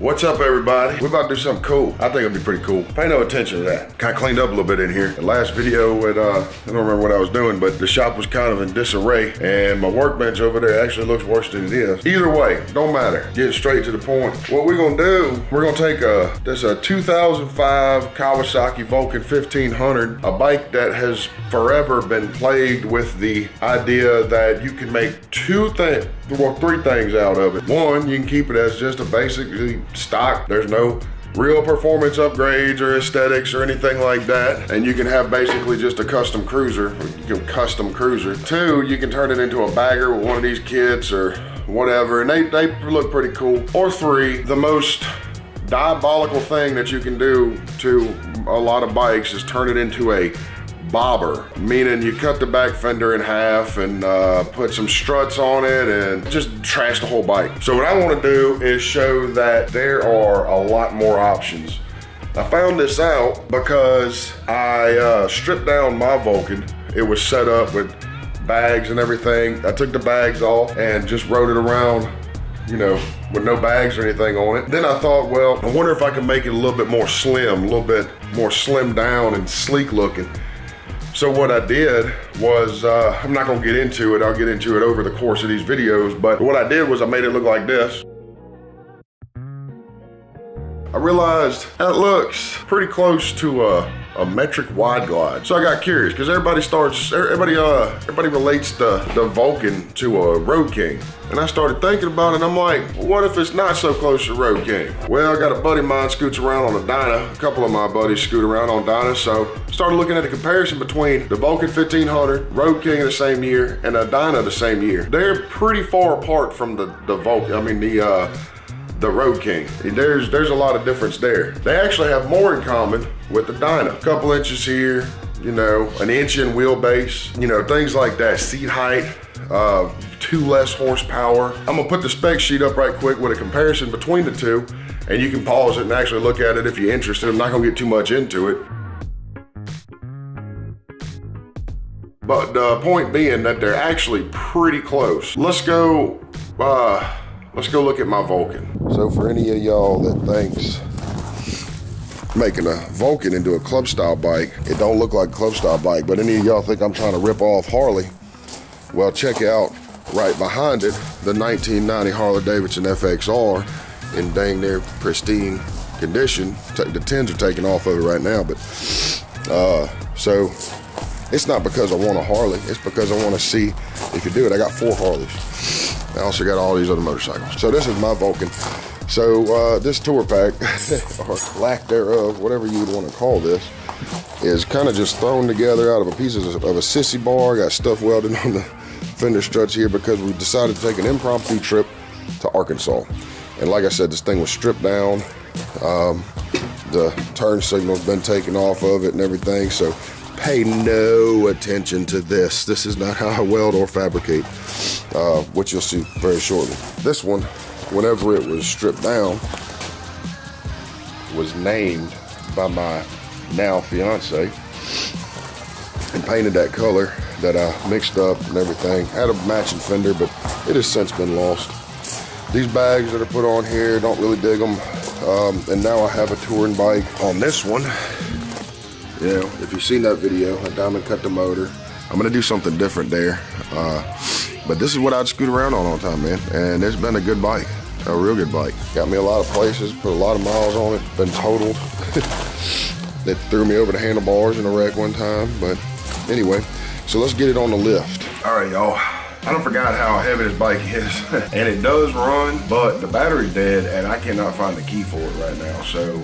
What's up, everybody? We're about to do something cool. I think it'll be pretty cool. Pay no attention to that. Kind of cleaned up a little bit in here. The last video, I don't remember what I was doing, but the shop was kind of in disarray, and my workbench over there actually looks worse than it is. Either way, don't matter. Get straight to the point. What we're gonna do, we're gonna take this 2005 Kawasaki Vulcan 1500, a bike that has forever been plagued with the idea that you can make three things out of it. One, you can keep it as just a basically stock. There's no real performance upgrades or aesthetics or anything like that. And you can have basically just a custom cruiser. Two, you can turn it into a bagger with one of these kits or whatever, and they look pretty cool. Or three, the most diabolical thing that you can do to a lot of bikes is turn it into a bobber, meaning you cut the back fender in half and put some struts on it and just trash the whole bike. So what I want to do is show that there are a lot more options. I found this out because I stripped down my Vulcan. It was set up with bags and everything. I took the bags off and just rode it around, you know, with no bags or anything on it. Then I thought, well, I wonder if I can make it a little bit more slim, a little bit more slimmed down and sleek looking. So what I did was, I'm not gonna get into it, I'll get into it over the course of these videos, but what I did was I made it look like this. I realized that looks pretty close to a metric wide glide. So I got curious, because everybody relates the Vulcan to a Road King. And I started thinking about it, and I'm like, what if it's not so close to Road King? Well, I got a buddy of mine scoots around on a Dyna. A couple of my buddies scoot around on Dyna, so started looking at the comparison between the Vulcan 1500, Road King the same year, and a Dyna the same year. They're pretty far apart from the Vulcan, the Road King. There's a lot of difference there. They actually have more in common with the Dyna. A couple inches here, you know, an inch in wheelbase, you know, things like that. Seat height, 2 less horsepower. I'm gonna put the spec sheet up right quick with a comparison between the two, and you can pause it and actually look at it if you're interested. I'm not gonna get too much into it. But the point being that they're actually pretty close. Let's go look at my Vulcan. So for any of y'all that thinks making a Vulcan into a club style bike, it don't look like a club style bike, but any of y'all think I'm trying to rip off Harley, well, check out right behind it, the 1990 Harley Davidson FXR in dang near pristine condition. The tins are taken off of it right now, but so it's not because I want a Harley, it's because I want to see if you do it. I got 4 Harleys. I also got all these other motorcycles. So this is my Vulcan. So this tour pack, or lack thereof, whatever you would want to call this, is kind of just thrown together out of a piece of a sissy bar. Got stuff welded on the fender struts here because we decided to take an impromptu trip to Arkansas. And like I said, this thing was stripped down. The turn signal's been taken off of it and everything. So pay no attention to this. This is not how I weld or fabricate, which you'll see very shortly. This one, whenever it was stripped down, was named by my now fiance and painted that color that I mixed up and everything. Had a matching fender, but it has since been lost. These bags that are put on here, don't really dig them. And now I have a touring bike on this one. You know, if you've seen that video, I diamond cut the motor. I'm gonna do something different there. But this is what I'd scoot around on all the time, man. And it's been a good bike, a real good bike. Got me a lot of places, put a lot of miles on it, been totaled. They threw me over the handlebars in a wreck one time, but anyway, so let's get it on the lift. All right, y'all. I don't forgot how heavy this bike is. And it does run, but the battery's dead and I cannot find the key for it right now. So,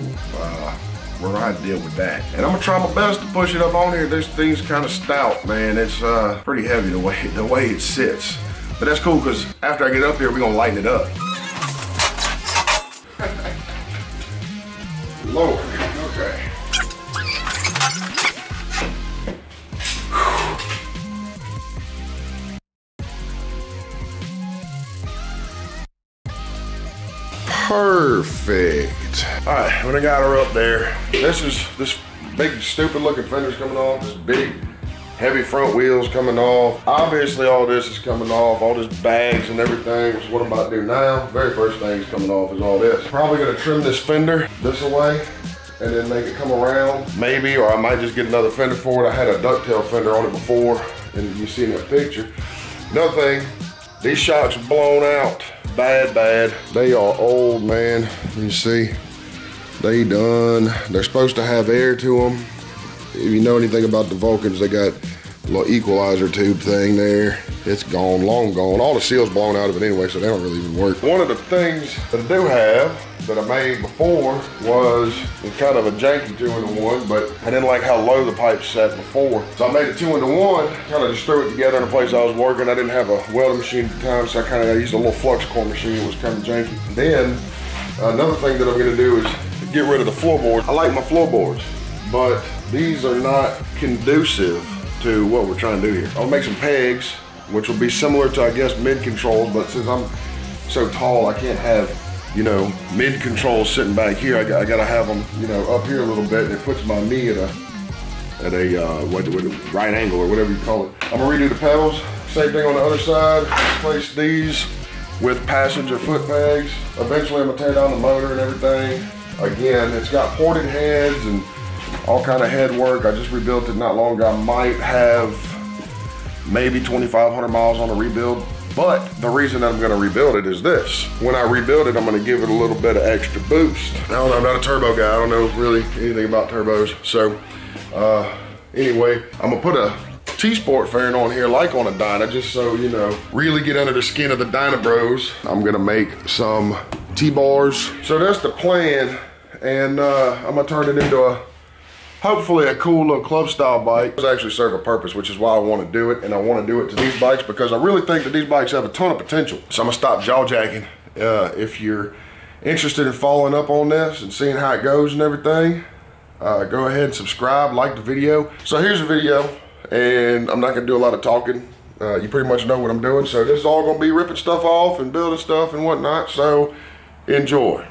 we're gonna have to deal with that. And I'm gonna try my best to push it up on here. This thing's kind of stout, man. It's pretty heavy the way it sits. But that's cool, because after I get up here, we're gonna lighten it up. Lord, okay. Perfect. All right, when I got her up there, this big stupid looking fender's coming off, this big Heavy front wheels coming off. Obviously all this is coming off, all this bags and everything. So what I'm about to do now, very first thing is coming off is all this. Probably gonna trim this fender this away and then make it come around, maybe, or I might just get another fender for it. I had a ducktail fender on it before, and you see in that picture. Another thing, these shocks are blown out, bad. They are old, man. You see, they done. They're supposed to have air to them. If you know anything about the Vulcans, they got a little equalizer tube thing there. It's gone, long gone. All the seal's blown out of it anyway, so they don't really even work. One of the things that I do have that I made before was kind of a janky 2-in-1, but I didn't like how low the pipe sat before. So I made a 2-in-1, kind of just threw it together in a place I was working. I didn't have a welding machine at the time, so I used a little flux core machine. It was kind of janky. Then another thing that I'm gonna do is get rid of the floorboard. I like my floorboards, but these are not conducive to what we're trying to do here. I'll make some pegs, which will be similar to, I guess, mid controls, but since I'm so tall, I can't have, you know, mid controls sitting back here. I gotta have them, you know, up here a little bit, and it puts my knee at a right angle or whatever you call it. I'm gonna redo the pedals. Same thing on the other side. Replace these with passenger foot pegs. Eventually, I'm gonna tear down the motor and everything. Again, it's got ported heads and all kind of head work. I just rebuilt it not long ago. I might have maybe 2,500 miles on the rebuild. But the reason that I'm gonna rebuild it is this. When I rebuild it, I'm gonna give it a little bit of extra boost. I don't know, I'm not a turbo guy. I don't know really anything about turbos. So anyway, I'm gonna put a T-Sport fairing on here like on a Dyna, just so, you know, really get under the skin of the Dyna bros. I'm gonna make some T-bars. So that's the plan. And I'm gonna turn it into hopefully a cool little club style bike. It does actually serve a purpose, which is why I want to do it, and I want to do it to these bikes because I really think that these bikes have a ton of potential. So I'm gonna stop jaw jacking. If you're interested in following up on this and seeing how it goes and everything, go ahead and subscribe, like the video. So here's the video, and I'm not gonna do a lot of talking. You pretty much know what I'm doing. So this is all gonna be ripping stuff off and building stuff and whatnot. So enjoy.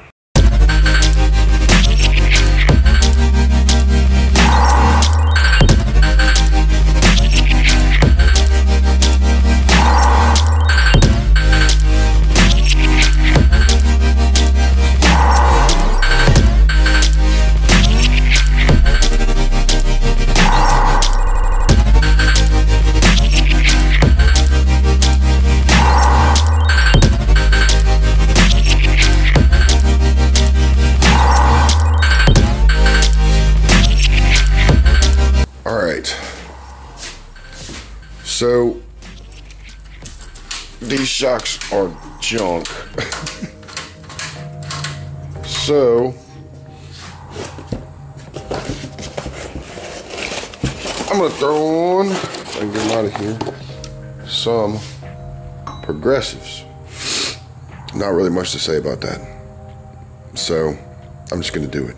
So these shocks are junk. So I'm gonna throw on, if I can get them out of here, some progressives. Not really much to say about that. So I'm just gonna do it.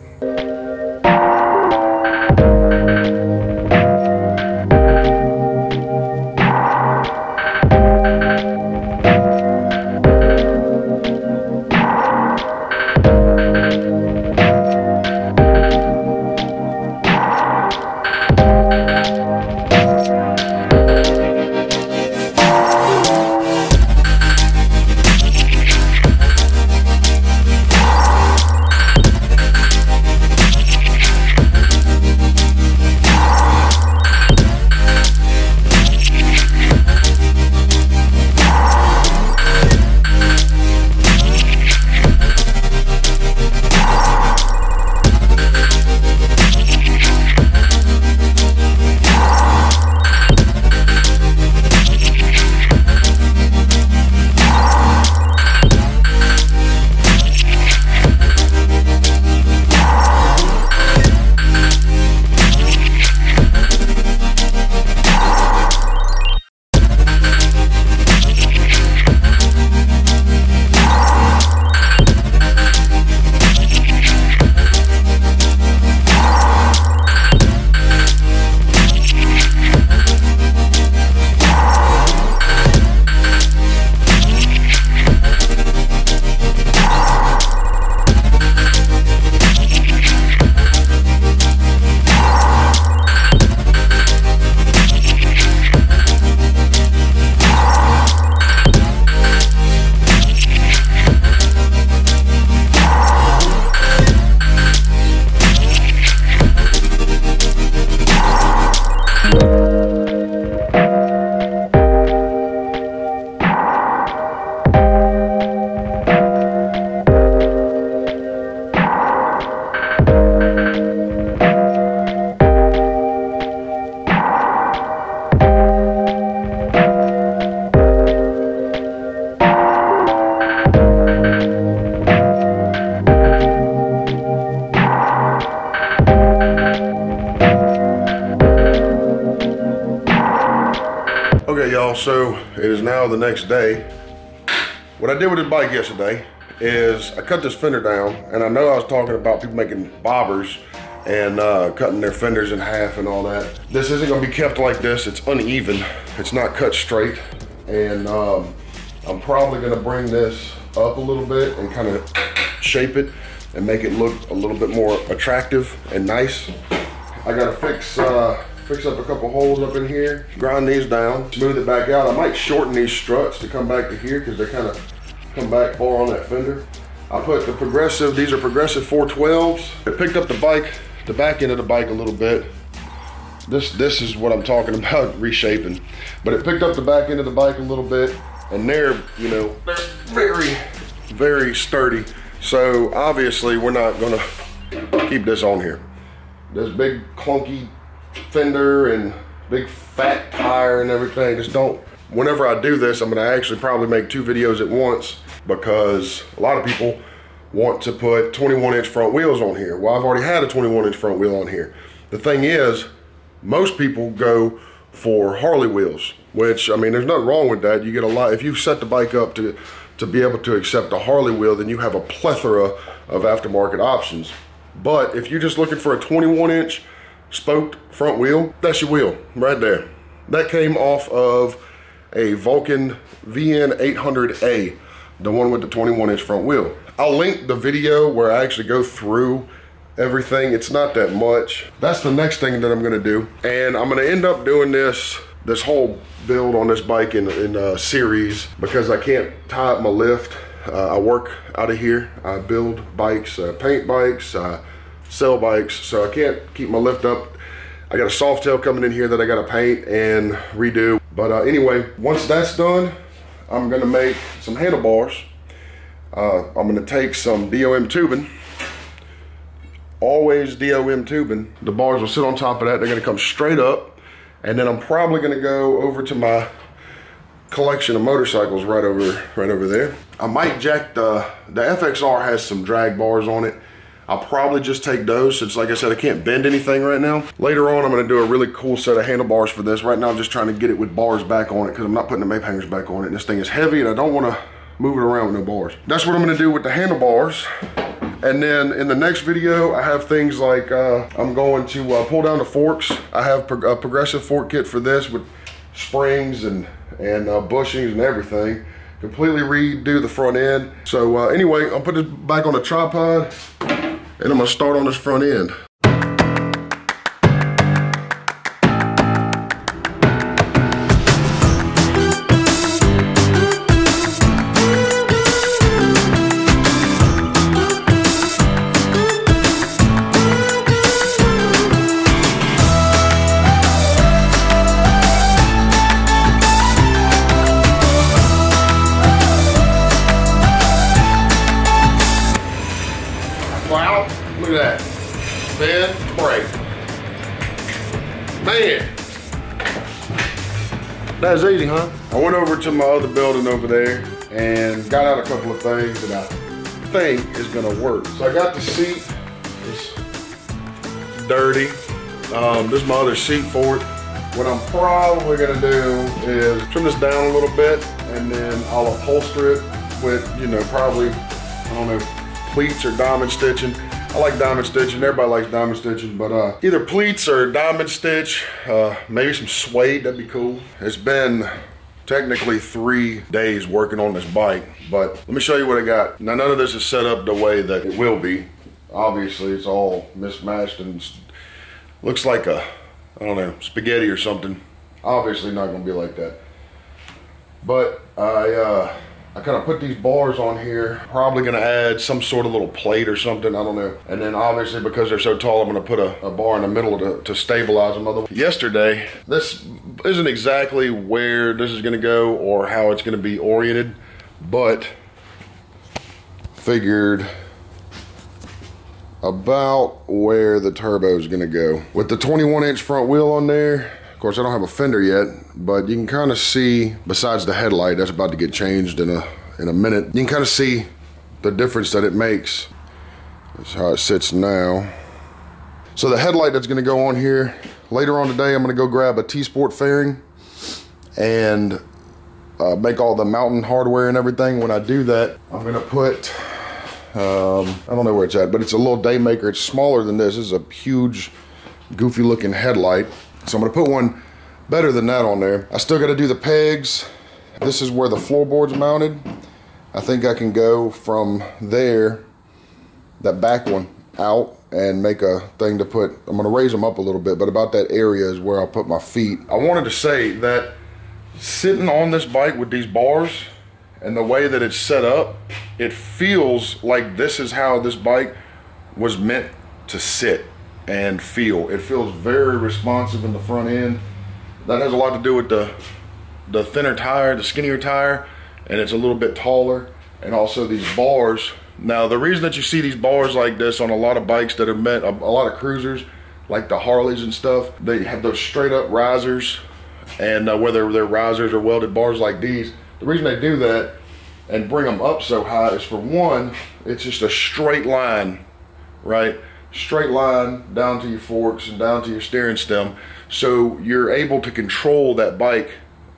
Okay, y'all, so it is now the next day. What I did with this bike yesterday is I cut this fender down, and I know I was talking about people making bobbers and cutting their fenders in half and all that. This isn't gonna be kept like this. It's uneven. It's not cut straight. And I'm probably gonna bring this up a little bit and kind of shape it and make it look a little bit more attractive and nice. I gotta fix up a couple holes up in here, grind these down, smooth it back out. I might shorten these struts to come back to here because they kind of come back far on that fender. I put the progressive, these are progressive 412s. I picked up the bike, the back end of the bike a little bit. This is what I'm talking about, reshaping. But it picked up the back end of the bike a little bit, and they're, you know, they're very, very sturdy. So obviously we're not gonna keep this on here. This big clunky fender and big fat tire and everything, just don't. Whenever I do this, I'm gonna actually probably make 2 videos at once because a lot of people want to put 21-inch front wheels on here. Well, I've already had a 21-inch front wheel on here. The thing is, most people go for Harley wheels, which, I mean, there's nothing wrong with that. You get a lot, if you set the bike up to be able to accept a Harley wheel, then you have a plethora of aftermarket options. But if you're just looking for a 21-inch spoked front wheel, that's your wheel right there. That came off of a Vulcan VN 800A, the one with the 21-inch front wheel. I'll link the video where I actually go through everything. It's not that much. That's the next thing that I'm gonna do. And I'm gonna end up doing this whole build on this bike in a series because I can't tie up my lift. I work out of here. I build bikes, paint bikes, sell bikes, so I can't keep my lift up. I got a soft tail coming in here that I gotta paint and redo. But anyway, once that's done, I'm gonna make some handlebars. I'm gonna take some DOM tubing, always DOM tubing. The bars will sit on top of that. They're gonna come straight up. And then I'm probably gonna go over to my collection of motorcycles right over there. I might jack the FXR has some drag bars on it. I'll probably just take those since, like I said, I can't bend anything right now. Later on, I'm gonna do a really cool set of handlebars for this. Right now, I'm just trying to get it with bars back on it because I'm not putting the MAPE hangers back on it. And this thing is heavy and I don't wanna move it around with no bars. That's what I'm gonna do with the handlebars. And then in the next video, I have things like, I'm going to pull down the forks. I have a progressive fork kit for this with springs and bushings and everything. Completely redo the front end. So anyway, I'll put this back on the tripod and I'm gonna start on this front end. Wow, look at that. Bend, brake. Man. That was easy, huh? I went over to my other building over there and got out a couple of things that I think is gonna work. So I got the seat. It's dirty. This is my other seat for it. What I'm probably gonna do is trim this down a little bit and then I'll upholster it with, you know, probably, I don't know, pleats or diamond stitching. I like diamond stitching, everybody likes diamond stitching, but either pleats or diamond stitch, maybe some suede, that'd be cool. It's been technically 3 days working on this bike, but let me show you what I got. Now none of this is set up the way that it will be. Obviously it's all mismatched and looks like a, I don't know, spaghetti or something. Obviously not gonna be like that. But I I kind of put these bars on here. Probably gonna add some sort of little plate or something, I don't know. And then obviously because they're so tall, I'm gonna put a bar in the middle to stabilize them. Otherwise, yesterday, this isn't exactly where this is gonna go or how it's gonna be oriented, but figured about where the turbo is gonna go. With the 21-inch front wheel on there, of course I don't have a fender yet, but you can kind of see, besides the headlight, that's about to get changed in a minute, you can kind of see the difference that it makes. That's how it sits now. So the headlight that's gonna go on here, later on today I'm gonna go grab a T-Sport fairing and make all the mounting hardware and everything. When I do that, I'm gonna put, I don't know where it's at, but it's a little Daymaker. It's smaller than this. This is a huge, goofy looking headlight. So I'm gonna put one better than that on there. I still gotta do the pegs. This is where the floorboard's mounted. I think I can go from there, that back one, out and make a thing to put, I'm gonna raise them up a little bit, but about that area is where I'll put my feet. I wanted to say that sitting on this bike with these bars and the way that it's set up, it feels like this is how this bike was meant to sit and feel. It feels very responsive in the front end. That has a lot to do with the thinner tire, the skinnier tire, and it's a little bit taller. And also these bars. Now the reason that you see these bars like this on a lot of bikes that are meant, a lot of cruisers, like the Harleys and stuff, they have those straight up risers, and whether they're risers or welded bars like these, the reason they do that and bring them up so high is, for one, it's just a straight line, right? Straight line down to your forks and down to your steering stem. So you're able to control that bike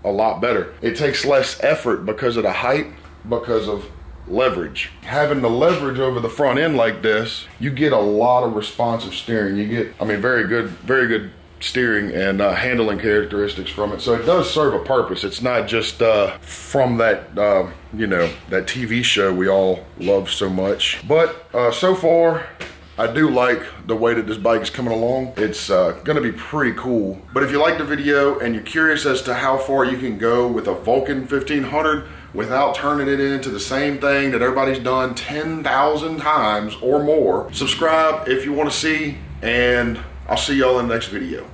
a lot better. It takes less effort because of the height, because of leverage. Having the leverage over the front end like this, you get a lot of responsive steering. You get, I mean, very good steering and handling characteristics from it. So it does serve a purpose. It's not just from that, you know, that TV show we all love so much. But so far, I do like the way that this bike is coming along. It's gonna be pretty cool. But if you like the video and you're curious as to how far you can go with a Vulcan 1500 without turning it into the same thing that everybody's done 10,000 times or more, subscribe if you wanna see, and I'll see y'all in the next video.